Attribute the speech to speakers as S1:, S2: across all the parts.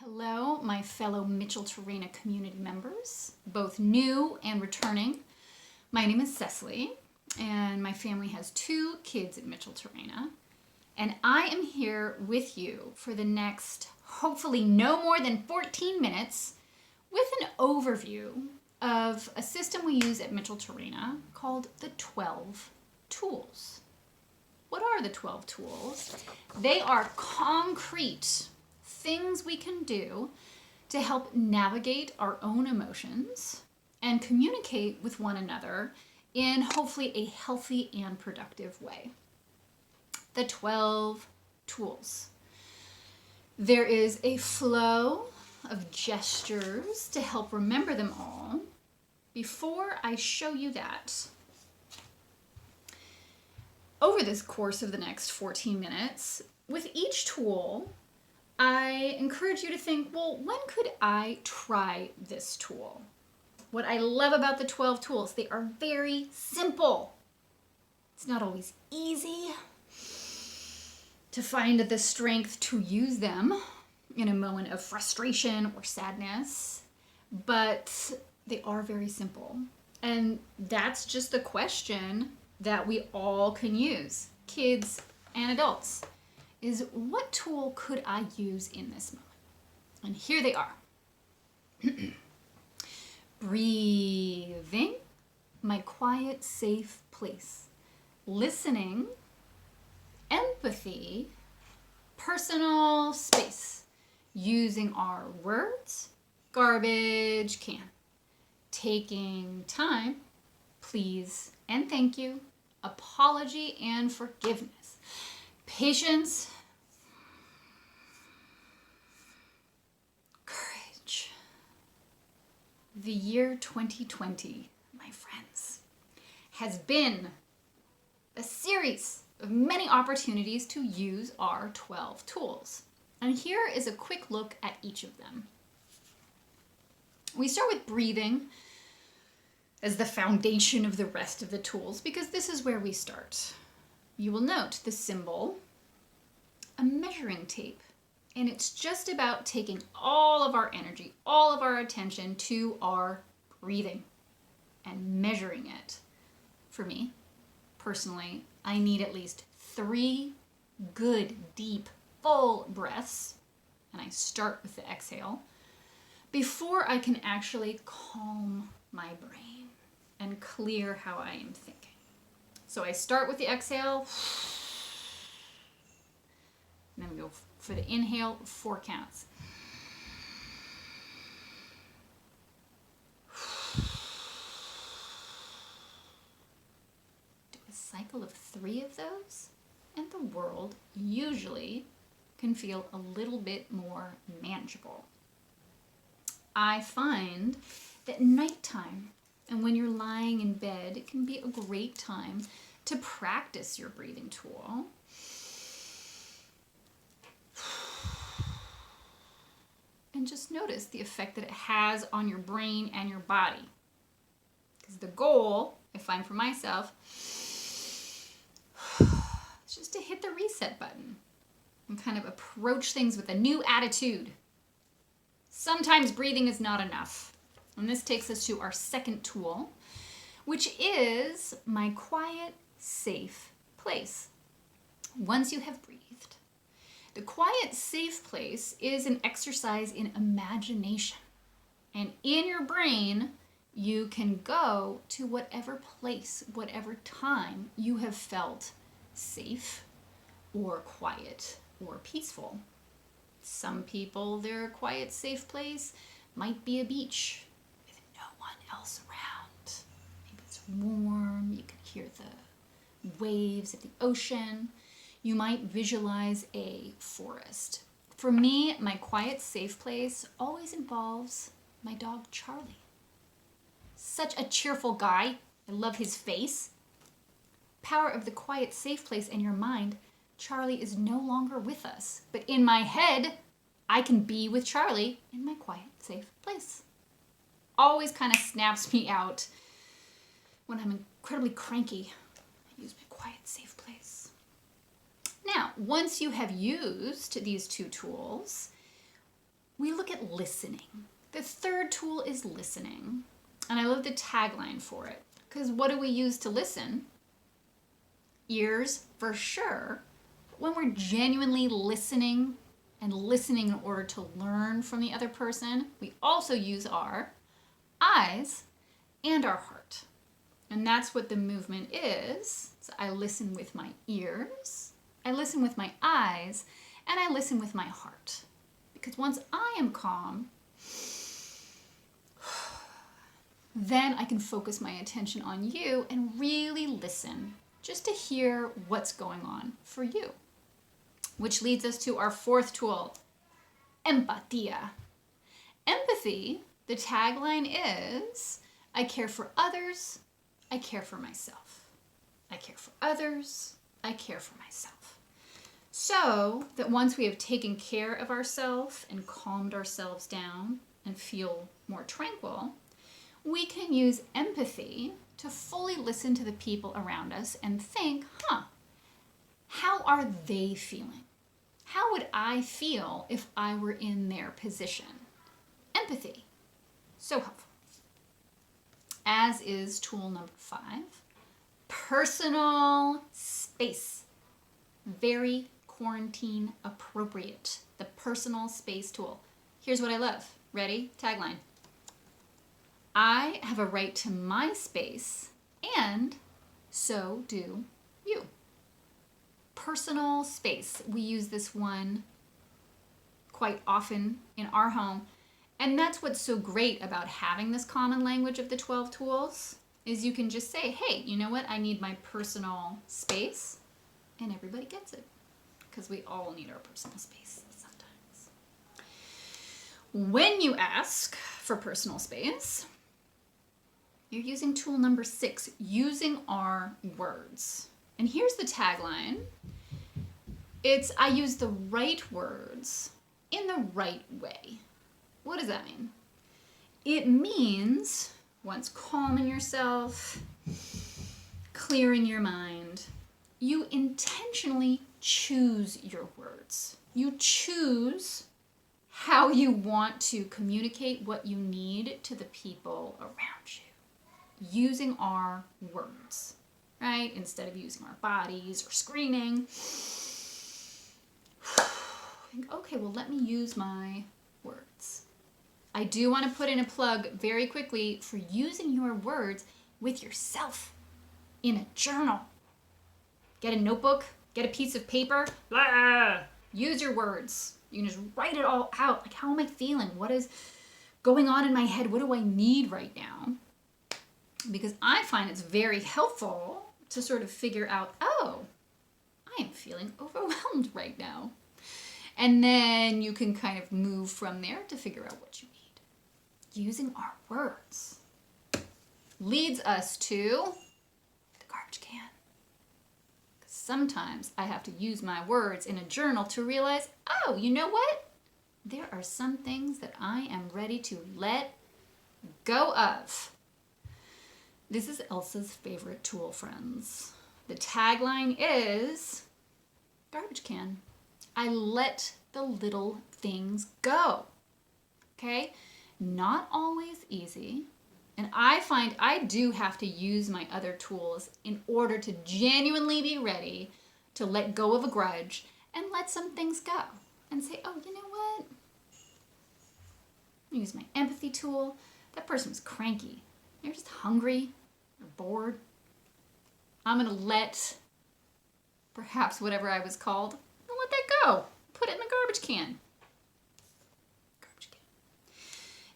S1: Hello, my fellow Micheltorena community members, both new and returning. My name is Cecily, and my family has 2 kids at Micheltorena, and I am here with you for the next, hopefully no more than 14 minutes, with an overview of a system we use at Micheltorena called the 12 tools. What are the 12 tools? They are concrete things we can do to help navigate our own emotions and communicate with one another in hopefully a healthy and productive way. The 12 tools. There is a flow of gestures to help remember them all. Before I show you that, over this course of the next 14 minutes, with each tool, I encourage you to think, well, when could I try this tool? What I love about the 12 tools, they are very simple. It's not always easy to find the strength to use them in a moment of frustration or sadness, but they are very simple. And that's just the question that we all can use, kids and adults, is what tool could I use in this moment? And here they are. Breathing, my quiet, safe place. Listening, empathy, personal space. Using our words, garbage can. Taking time, please and thank you. Apology and forgiveness. Patience, courage. The year 2020, my friends, has been a series of many opportunities to use our 12 tools. And here is a quick look at each of them. We start with breathing as the foundation of the rest of the tools because this is where we start. You will note the symbol, a measuring tape, and it's just about taking all of our energy, all of our attention to our breathing and measuring it. For me, personally, I need at least 3 good, deep, full breaths, and I start with the exhale, before I can actually calm my brain and clear how I am thinking. So I start with the exhale, and then we go for the inhale, 4 counts. Do a cycle of 3 of those, and the world usually can feel a little bit more manageable. I find that nighttime, and when you're lying in bed, it can be a great time to practice your breathing tool. And just notice the effect that it has on your brain and your body. Because the goal, I find for myself, is just to hit the reset button and kind of approach things with a new attitude. Sometimes breathing is not enough. And this takes us to our second tool, which is my quiet, safe place. Once you have breathed, the quiet, safe place is an exercise in imagination. And in your brain, you can go to whatever place, whatever time you have felt safe or quiet or peaceful. Some people, their quiet, safe place might be a beach with no one else around. Maybe it's warm, you can hear the waves of the ocean. You might visualize a forest. For me, my quiet, safe place always involves my dog, Charlie. Such a cheerful guy. I love his face. Power of the quiet, safe place in your mind. Charlie is no longer with us, but in my head, I can be with Charlie in my quiet, safe place. Always kind of snaps me out when I'm incredibly cranky. I use my quiet, safe place. Now, once you have used these 2 tools, we look at listening. The third tool is listening. And I love the tagline for it. Because what do we use to listen? Ears, for sure. But when we're genuinely listening and listening in order to learn from the other person, we also use our eyes and our heart. And that's what the movement is. So I listen with my ears, I listen with my eyes, and I listen with my heart. Because once I am calm, then I can focus my attention on you and really listen just to hear what's going on for you. Which leads us to our fourth tool, empatia. Empathy, the tagline is, I care for others, I care for myself. I care for others, I care for myself. So that once we have taken care of ourselves and calmed ourselves down and feel more tranquil, we can use empathy to fully listen to the people around us and think, how are they feeling? How would I feel if I were in their position? Empathy. So helpful. As is tool number 5, personal space. Very quarantine appropriate. The personal space tool. Here's what I love. Ready? Tagline. I have a right to my space, and so do you. Personal space. We use this one quite often in our home. And that's what's so great about having this common language of the 12 tools, is you can just say, hey, you know what? I need my personal space. And everybody gets it. Because we all need our personal space sometimes. When you ask for personal space, you're using tool number 6, using our words. And here's the tagline. It's, I use the right words in the right way. What does that mean? It means, once calming yourself, clearing your mind, you intentionally choose your words. You choose how you want to communicate what you need to the people around you. Using our words, right? Instead of using our bodies or screaming. Think, okay, well, let me use my words. I do want to put in a plug very quickly for using your words with yourself in a journal. Get a notebook, get a piece of paper, use your words. You can just write it all out. Like, how am I feeling? What is going on in my head? What do I need right now? Because I find it's very helpful to sort of figure out, oh, I am feeling overwhelmed right now. And then you can kind of move from there to figure out what you need. Using our words leads us to the garbage can. Sometimes I have to use my words in a journal to realize, oh, you know what? There are some things that I am ready to let go of. This is Elsa's favorite tool, friends. The tagline is, garbage can. I let the little things go. Okay? Not always easy. And I find I do have to use my other tools in order to genuinely be ready to let go of a grudge and let some things go. And say, oh, you know what? I use my empathy tool. That person was cranky. They're just hungry or bored. I'm going to let perhaps whatever I was called, I'll let that go. Put it in the garbage can. Garbage can.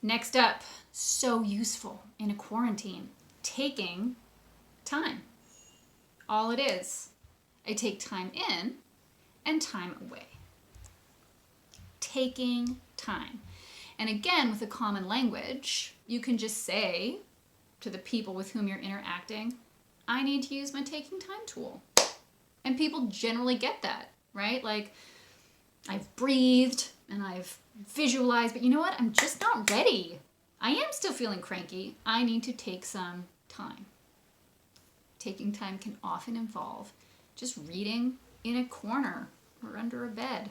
S1: Next up, so useful in a quarantine, taking time. All it is, I take time in and time away. Taking time. And again, with a common language, you can just say to the people with whom you're interacting, I need to use my taking time tool. And people generally get that, right? Like, I've breathed and I've visualized, but you know what? I'm just not ready. I am still feeling cranky. I need to take some time. Taking time can often involve just reading in a corner or under a bed,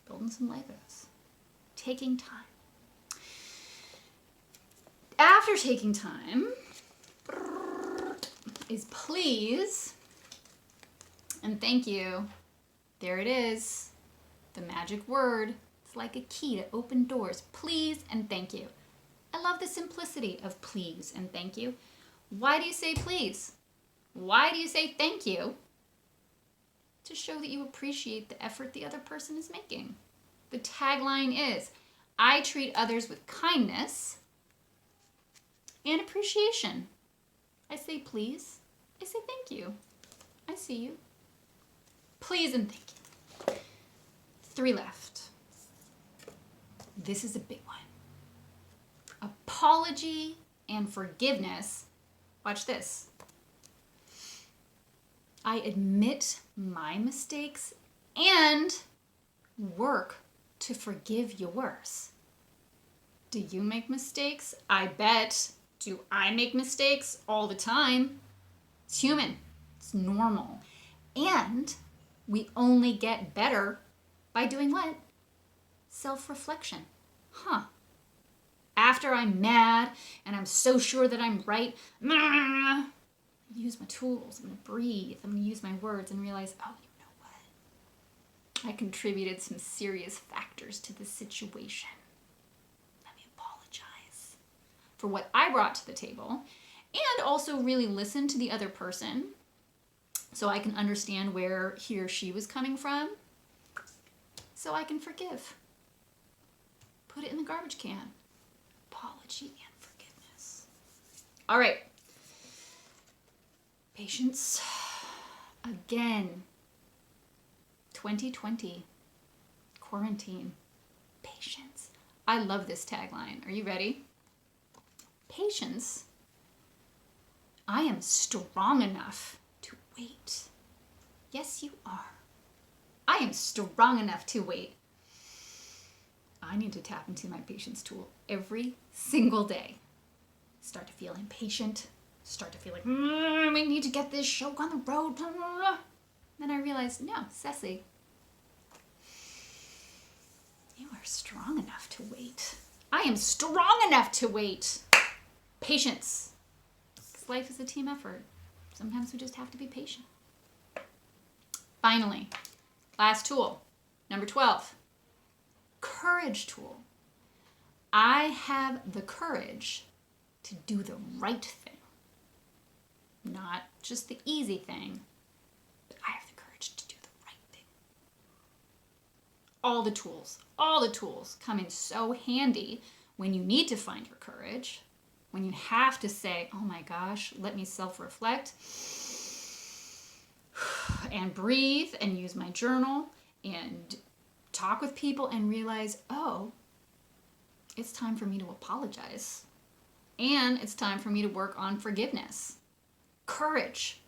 S1: building some Legos. taking time. After taking time is please and thank you. There it is. The magic word. It's like a key to open doors. Please and thank you. I love the simplicity of please and thank you. Why do you say please? Why do you say thank you? To show that you appreciate the effort the other person is making. The tagline is, I treat others with kindness and appreciation. I say please. I say thank you. I see you. Please and thank you. 3 left. This is a big one. Apology and forgiveness. Watch this. I admit my mistakes and work to forgive yours. Do you make mistakes? I bet. Do I make mistakes all the time? It's human. It's normal. And we only get better by doing what? Self-reflection. After I'm mad and I'm so sure that I'm right, use my tools. I'm going to breathe. I'm going to use my words and realize, oh, you know what? I contributed some serious factors to this situation. Let me apologize for what I brought to the table and also really listen to the other person so I can understand where he or she was coming from so I can forgive. Put it in the garbage can. Apology and forgiveness. All right. Patience. Again. 2020. Quarantine. Patience. I love this tagline. Are you ready? Patience. I am strong enough to wait. Yes, you are. I am strong enough to wait. I need to tap into my patience tool every single day. Start to feel impatient. Start to feel like, we need to get this show on the road. Then I realized, no, Ceci, you are strong enough to wait. I am strong enough to wait. Patience. Because life is a team effort. Sometimes we just have to be patient. Finally, last tool, number 12. Courage tool. I have the courage to do the right thing. Not just the easy thing, but I have the courage to do the right thing. All the tools come in so handy when you need to find your courage, when you have to say, oh my gosh, let me self-reflect and breathe and use my journal and talk with people and realize, oh, it's time for me to apologize. And it's time for me to work on forgiveness. Courage.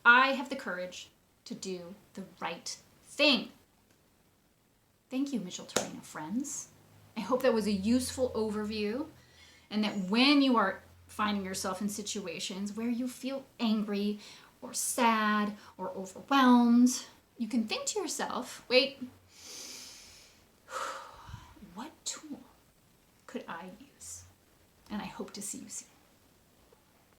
S1: I have the courage to do the right thing. Thank you, Micheltorena friends. I hope that was a useful overview and that when you are finding yourself in situations where you feel angry or sad or overwhelmed, you can think to yourself, wait, what tool could I use? And I hope to see you soon.